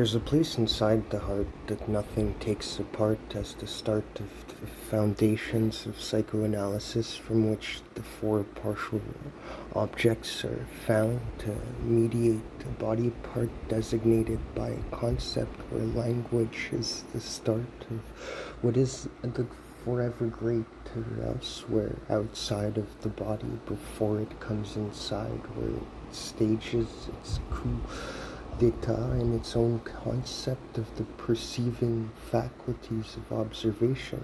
There's a place inside the heart that nothing takes apart as the start of the foundations of psychoanalysis, from which the four partial objects are found to mediate a body part designated by a concept where language is the start of what is the forever great or elsewhere outside of the body before it comes inside, where it stages its coup d'etat in its own concept of the perceiving faculties of observation.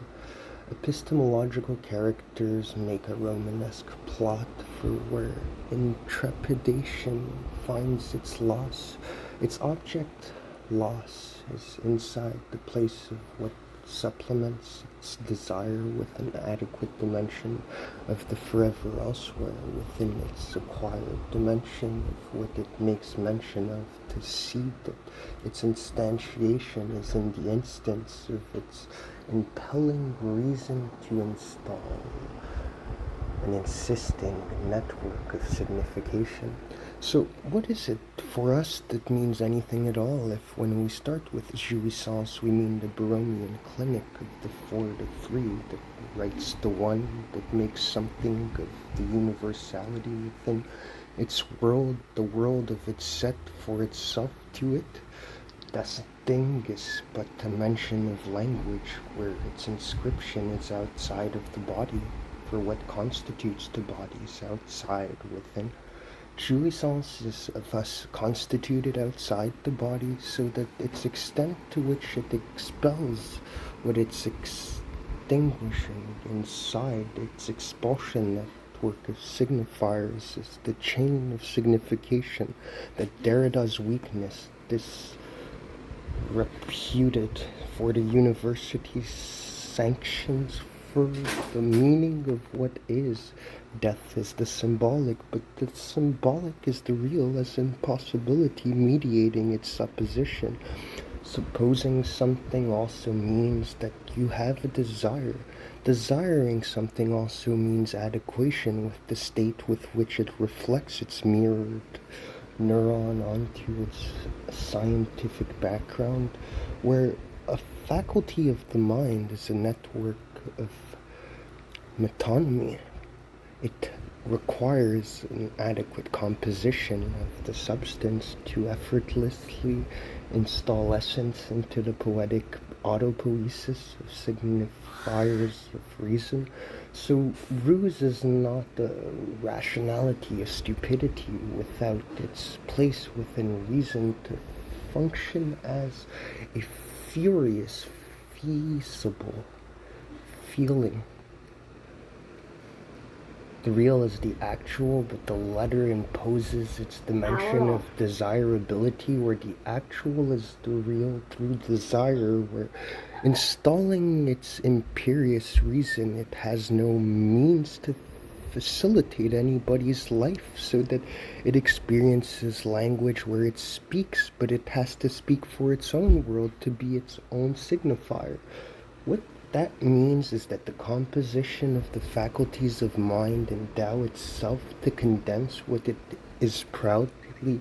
Epistemological characters make a Romanesque plot for where intrepidation finds its loss. Its object loss is inside the place of what supplements its desire with an adequate dimension of the forever elsewhere within its acquired dimension of what it makes mention of, to see that its instantiation is in the instance of its impelling reason to install an insisting network of signification. So what is it for us that means anything at all if when we start with jouissance we mean the Baromean clinic of the 4 to 3 that writes the one, that makes something of the universality within its world, the world of its set for itself to it? Das Ding is but a mention of language where its inscription is outside of the body, for what constitutes the body is outside within. Jouissance is thus constituted outside the body, so that its extent to which it expels what it's extinguishing inside its expulsion network of signifiers is the chain of signification that Derrida's weakness, this reputed for the university's sanctions for the meaning of what is. Death is the symbolic, but the symbolic is the real as impossibility mediating its supposition. Supposing something also means that you have a desire. Desiring something also means adequation with the state with which it reflects its mirrored neuron onto its scientific background, where a faculty of the mind is a network of metonymy. It requires an adequate composition of the substance to effortlessly install essence into the poetic autopoiesis of signifiers of reason. So ruse is not a rationality, a stupidity without its place within reason to function as a furious, feasible feeling. The real is the actual, but the letter imposes its dimension of desirability, where the actual is the real through desire, where installing its imperious reason, it has no means to facilitate anybody's life, so that it experiences language where it speaks, but it has to speak for its own world to be its own signifier. What that means is that the composition of the faculties of mind endow itself to condense what it is proudly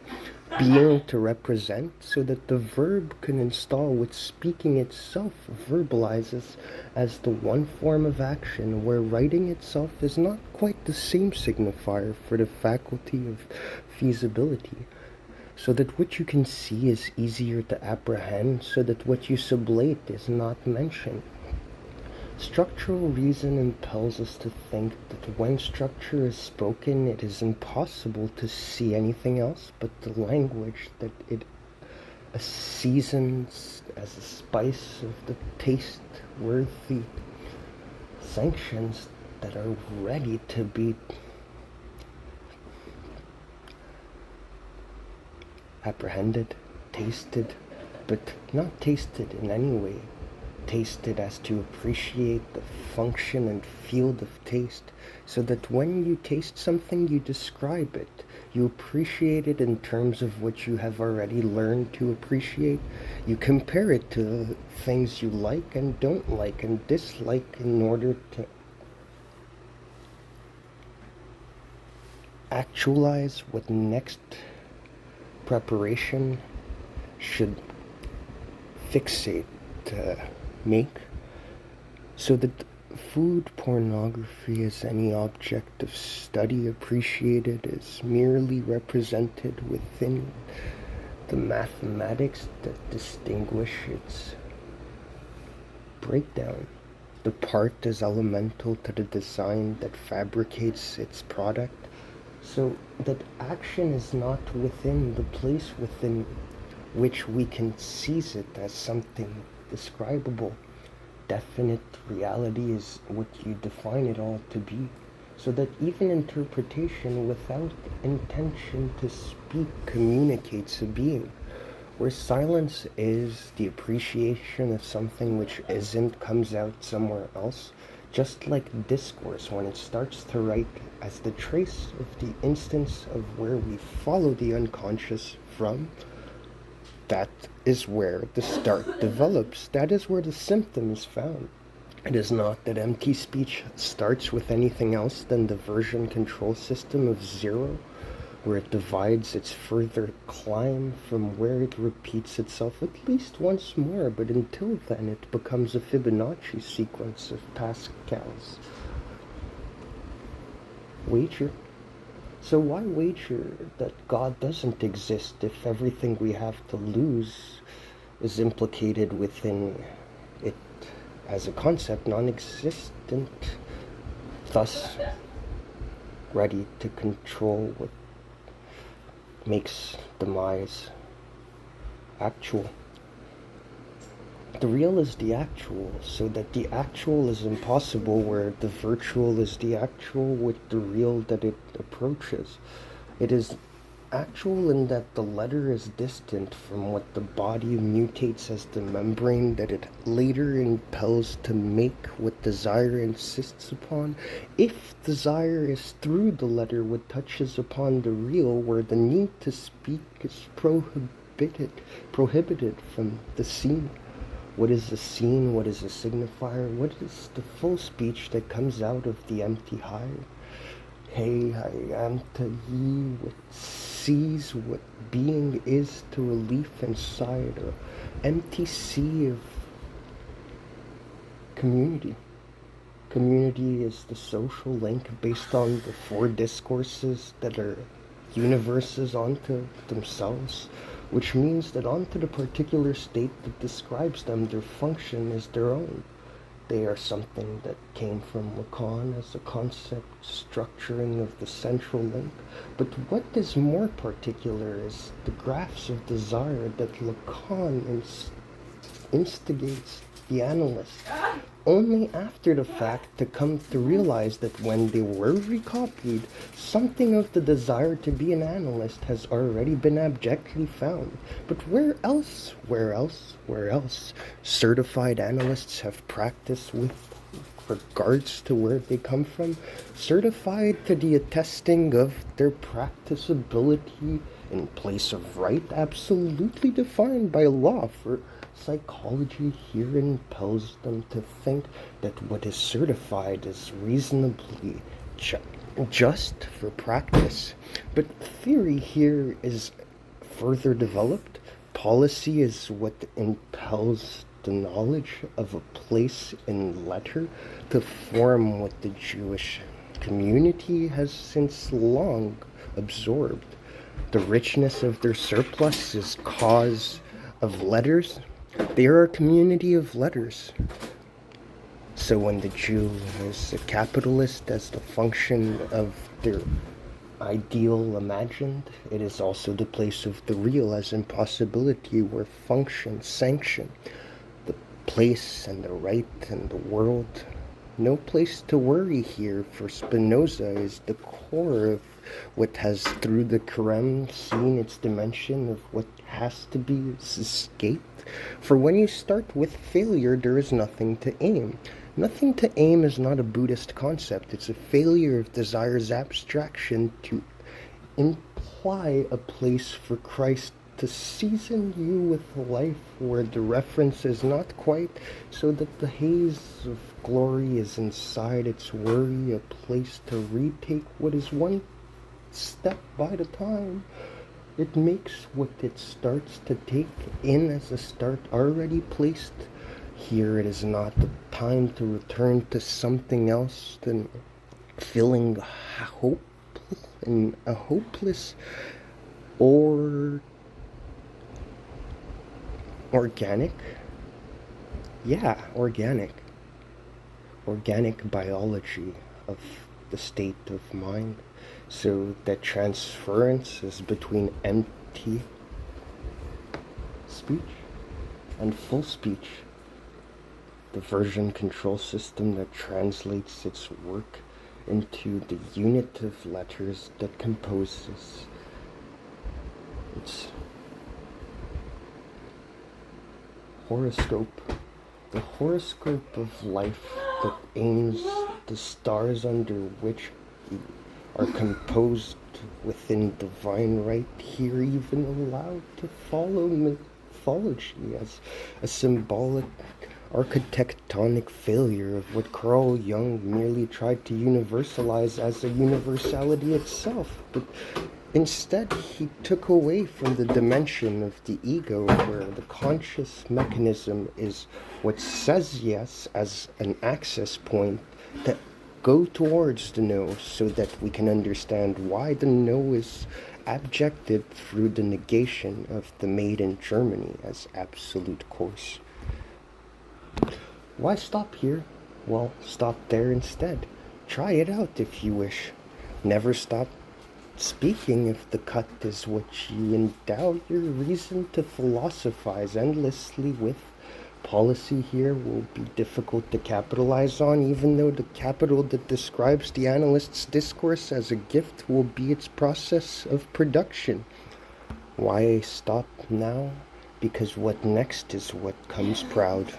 being to represent, so that the verb can install what speaking itself verbalizes as the one form of action, where writing itself is not quite the same signifier for the faculty of feasibility, so that what you can see is easier to apprehend, so that what you sublate is not mentioned. Structural reason impels us to think that when structure is spoken, it is impossible to see anything else but the language that it seasons as a spice of the taste-worthy sanctions that are ready to be apprehended, tasted, but not tasted in any way. Tasted as to appreciate the function and field of taste, so that when you taste something, you describe it. You appreciate it in terms of what you have already learned to appreciate. You compare it to things you like and don't like and dislike in order to actualize what next preparation should fixate, make, so that food pornography as any object of study appreciated is merely represented within the mathematics that distinguish its breakdown. The part is elemental to the design that fabricates its product, so that action is not within the place within which we can seize it as something describable. Definite reality is what you define it all to be, so that even interpretation without intention to speak communicates a being. Where silence is, the appreciation of something which isn't comes out somewhere else, just like discourse when it starts to write as the trace of the instance of where we follow the unconscious from. That is where the start develops. That is where the symptom is found. It is not that empty speech starts with anything else than the version control system of zero, where it divides its further climb from where it repeats itself at least once more, but until then it becomes a Fibonacci sequence of Pascal's wager. So why wager that God doesn't exist if everything we have to lose is implicated within it as a concept non-existent, thus ready to control what makes demise actual? The real is the actual, so that the actual is impossible where the virtual is the actual with the real that it approaches. It is actual in that the letter is distant from what the body mutates as the membrane that it later impels to make what desire insists upon. If desire is through the letter what touches upon the real, where the need to speak is prohibited from the scene. What is a scene? What is a signifier? What is the full speech that comes out of the empty hive? Hey, I am to ye what sees what being is to a leaf inside an empty sea of community. Community is the social link based on the four discourses that are universes onto themselves, which means that onto the particular state that describes them, their function is their own. They are something that came from Lacan as a concept structuring of the central link. But what is more particular is the graphs of desire that Lacan instigates the analyst only after the fact to come to realize that when they were recopied, something of the desire to be an analyst has already been abjectly found. But where else? Certified analysts have practiced with regards to where they come from, certified to the attesting of their practicability in place of right, absolutely defined by law, for psychology here impels them to think that what is certified is reasonably just for practice. But theory here is further developed. Policy is what impels the knowledge of a place in letter to form what the Jewish community has since long absorbed. The richness of their surplus is cause of letters. They are a community of letters. So when the Jew is a capitalist as the function of their ideal imagined, it is also the place of the real as impossibility, where function, sanction, the place and the right and the world. No place to worry here, for Spinoza is the core of what has through the Quran seen its dimension of what has to be escaped. For when you start with failure, there is nothing to aim. Nothing to aim is not a Buddhist concept. It's a failure of desire's abstraction to imply a place for Christ to season you with life where the reference is not quite, so that the haze of glory is inside its worry, a place to retake what is one step by the time. It makes what it starts to take in as a start already placed. Here it is not the time to return to something else than feeling hope in a hopeless or organic. Yeah, organic biology of the state of mind. So that transference is between empty speech and full speech. The version control system that translates its work into the unit of letters that composes its horoscope. The horoscope of life that aims the stars under which are composed within divine right, here even allowed to follow mythology as a symbolic architectonic failure of what Carl Jung merely tried to universalize as a universality itself. But instead, he took away from the dimension of the ego where the conscious mechanism is what says yes as an access point that go towards the no so that we can understand why the no is abjected through the negation of the made in Germany as absolute course. Why stop here? Well, stop there instead. Try it out if you wish. Never stop speaking if the cut is what you endow your reason to philosophize endlessly with. Policy here will be difficult to capitalize on, even though the capital that describes the analyst's discourse as a gift will be its process of production. Why stop now? Because what next is what comes proud.